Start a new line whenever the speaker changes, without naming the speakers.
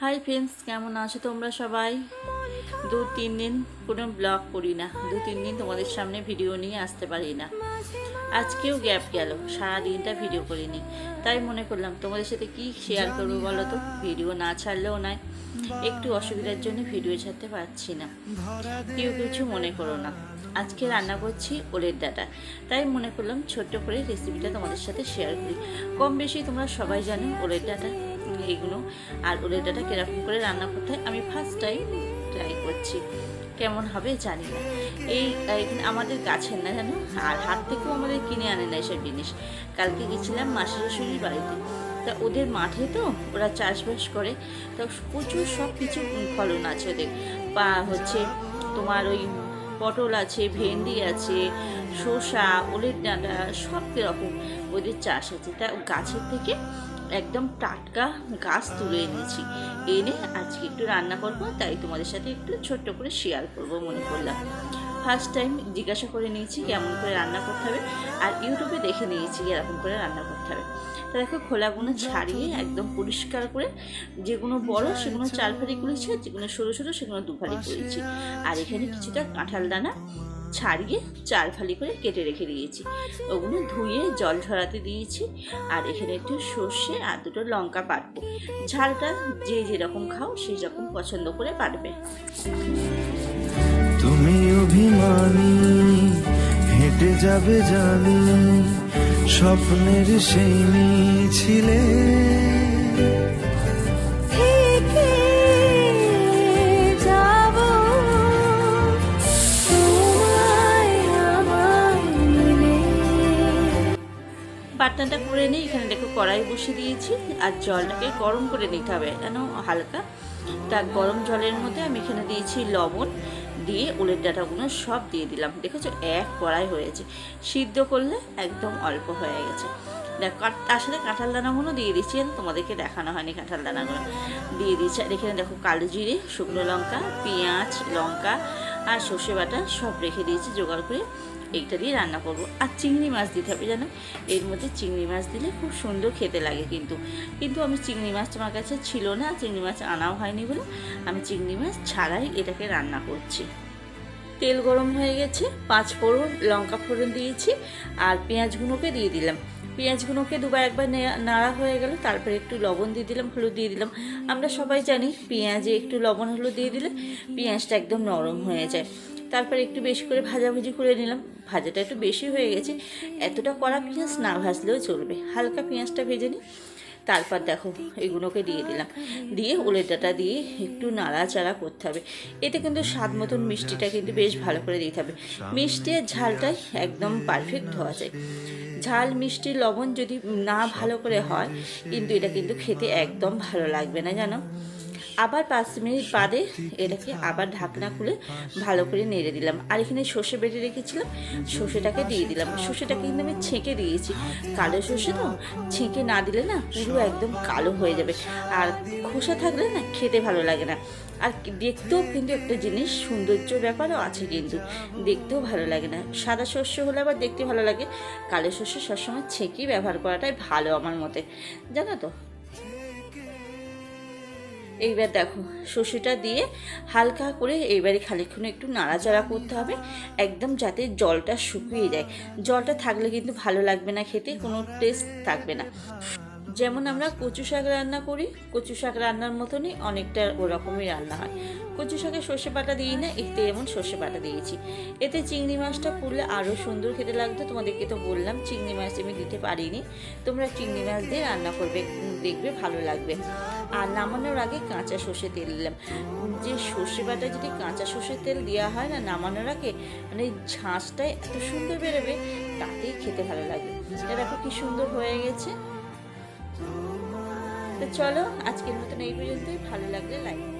Hi friends, কেমন আছো তোমরা সবাই? 2-3 দিন কোনো ব্লগ করি না, 2-3 দিন তোমাদের সামনে ভিডিও নিয়ে আসতে পারি না। আজকেও গ্যাপ গেল, সারা দিনটা ভিডিও করিনি। তাই মনে করলাম তোমাদের সাথে কি শেয়ার করবো বলো তো। ভিডিও না ছাড়লেও নয়, একটু অসুবিধার জন্য ভিডিও ছাড়তে পারছি না, কেউ কিছু মনে করো না। আজকে রান্না করছি ওলের ডাঁটা, তাই মনে করলাম ছোট্ট করে রেসিপিটা তোমাদের সাথে শেয়ার করি। কম বেশি তোমরা সবাই জানো ওলের ডাঁটা এগুলো, আর ওলের ডাঁটা কীরকম করে রান্না করতে হয় আমি ফার্স্ট টাইম ট্রাই করছি, কেমন হবে জানি না। এখানে আমাদের গাছের না জানো, আর হাট থেকেও আমাদের কিনে আনে না এসব জিনিস। কালকে গেছিলাম মাসি শাশুড়ির বাড়িতে, তা ওদের মাঠে তো ওরা চাষবাস করে, তা প্রচুর সব কিছু ফলন আছে ওদের। বা হচ্ছে তোমার ওই পটল আছে, ভেন্ডি আছে, শসা, ওলের ডাঁটা সব রকম ওদের চাষ আছে। তা গাছের থেকে একদম টাটকা গাছ তুলে এনেছি, এনে আজকে একটু রান্না করবো, তাই তোমাদের সাথে একটু ছোট্ট করে শেয়ার করবো মনে করলাম। ফার্স্ট টাইম জিজ্ঞাসা করে নিয়েছি কেমন করে রান্না করতে হবে, আর ইউটিউবে দেখে নিয়েছি এরকম করে রান্না করতে হবে। তো দেখো খোলাগুলো ছাড়িয়ে একদম পরিষ্কার করে, যেগুলো বড় সেগুলো 4 ফালি করেছি, যেগুলো সরু সরু সেগুলো 2 ফালি করেছি। আর এখানে কিছুটা কাঁঠাল দানা ছাড়িয়ে 4 ফালি করে কেটে রেখে দিয়েছি, ওগুলো ধুয়ে জল ঝরাতে দিয়েছি। আর এখানে একটু সর্ষে আর 2টো লঙ্কা বাটবো। ঝালটা যে যেরকম খাও সেই রকম পছন্দ করে বাটবে।
তুমি অভিমানী হেঁটে যাবে জানি, স্বপ্নের সেই মিছিলে
বাটনাটা করে নিই। এখানে দেখো কড়াই বসিয়ে দিয়েছি, আর জলটাকে গরম করে নিতে হবে যেন হালকা। তা গরম জলের মধ্যে আমি এখানে দিয়েছি লবণ, দিয়ে ওলের ডাঁটাগুলো সব দিয়ে দিলাম। দেখেছো এক কড়াই হয়েছে, সিদ্ধ করলে একদম অল্প হয়ে গেছে। দেখো তার সাথে কাঁঠাল দানাগুলো দিয়ে দিচ্ছি, তোমাদেরকে দেখানো হয়নি কাঁঠাল দানাগুলো দিয়ে দিচ্ছি। আর এখানে দেখো কালো জিরে, শুকনো লঙ্কা, পেঁয়াজ, লঙ্কা আর সর্ষে বাটা সব রেখে দিয়েছি জোগাড় করে। এইটা দিয়ে রান্না করবো। আর চিংড়ি মাছ দিতে হবে জানো, এর মধ্যে চিংড়ি মাছ দিলে খুব সুন্দর খেতে লাগে। কিন্তু আমি চিংড়ি মাছ আমার কাছে ছিল না, চিংড়ি মাছ আনাও হয়নি বলে আমি চিংড়ি মাছ ছাড়াই এটাকে রান্না করছি। তেল গরম হয়ে গেছে, 5 ফোড়ন, লঙ্কা ফোড়ন দিয়েছি, আর পেঁয়াজগুলোকে দিয়ে দিলাম। পেঁয়াজগুলোকে দুবার একবার নাড়া হয়ে গেল, তারপরে একটু লবণ দিয়ে দিলাম, হলুদ দিয়ে দিলাম। আমরা সবাই জানি পেঁয়াজে একটু লবণ হলুদ দিয়ে দিলে পেঁয়াজটা একদম নরম হয়ে যায়। তারপরে একটু বেশি করে ভাজাভুজি করে নিলাম। ভাজাটা একটু বেশি হয়ে গেছে, এতটা কড়া পেঁয়াজ না ভাজলেও চলবে, হালকা পেঁয়াজটা ভেজে নিই। তারপর দেখো এগুলোকে দিয়ে দিলাম, দিয়ে ওলের ডাঁটা দিয়ে একটু নাড়াচাড়া করতে হবে। এতে কিন্তু স্বাদ মতন মিষ্টিটা কিন্তু বেশ ভালো করে দিতে হবে। মিষ্টি আর ঝালটাই একদম পারফেক্ট হওয়া যায়। ঝাল মিষ্টি লবণ যদি না ভালো করে হয়, কিন্তু এটা কিন্তু খেতে একদম ভালো লাগবে না জানো। আবার 5 মিনিট বাদে এটাকে আবার ঢাকনা খুলে ভালো করে নেড়ে দিলাম। আর এখানে সর্ষে বেটে রেখেছিলাম, সর্ষেটাকে দিয়ে দিলাম। সর্ষেটাকে কিন্তু আমি ছেঁকে দিয়েছি, কালো সর্ষে তো, ছেঁকে না দিলে না পুরো একদম কালো হয়ে যাবে, আর খোসা থাকলে না খেতে ভালো লাগে না। আর দেখতেও কিন্তু একটা জিনিস সৌন্দর্য ব্যাপারও আছে, কিন্তু দেখতেও ভালো লাগে না। সাদা সর্ষে হলে আবার দেখতে ভালো লাগে, কালো সর্ষে সবসময় ছেঁকেই ব্যবহার করাটাই ভালো আমার মতে, জানো তো। এইবার দেখো সর্ষেটা দিয়ে হালকা করে এইবারে খানিকক্ষণ একটু নাড়াচাড়া করতে হবে, একদম যাতে জলটা শুকিয়ে যায়। জলটা থাকলে কিন্তু ভালো লাগবে না খেতে, কোনো টেস্ট থাকবে না। যেমন আমরা কচু শাক রান্না করি, কচু শাক রান্নার মতনই অনেকটা ওরকমই রান্না হয়। কচু শাকে সর্ষে বাটা দিই না, এতে যেমন সর্ষে বাটা দিয়েছি। এতে চিংড়ি মাছটা পড়লে আরও সুন্দর খেতে লাগতো। তোমাদেরকে তো বললাম চিংড়ি মাছ আমি দিতে পারিনি, তোমরা চিংড়ি মাছ দিয়ে রান্না করবে, দেখবে ভালো লাগবে। আর নামানোর আগে কাঁচা সর্ষে তেল দিলাম। যে সর্ষে বাটা যদি কাঁচা সর্ষের তেল দেওয়া হয় না নামানোর আগে, মানে ঝাঁসটাই এত সুন্দর বেরোবে, তাতেই খেতে ভালো লাগবে। এটা দেখো কি সুন্দর হয়ে গেছে। তো চলো আজকের মতন এই পর্যন্তই, ভালো লাগলে লাইক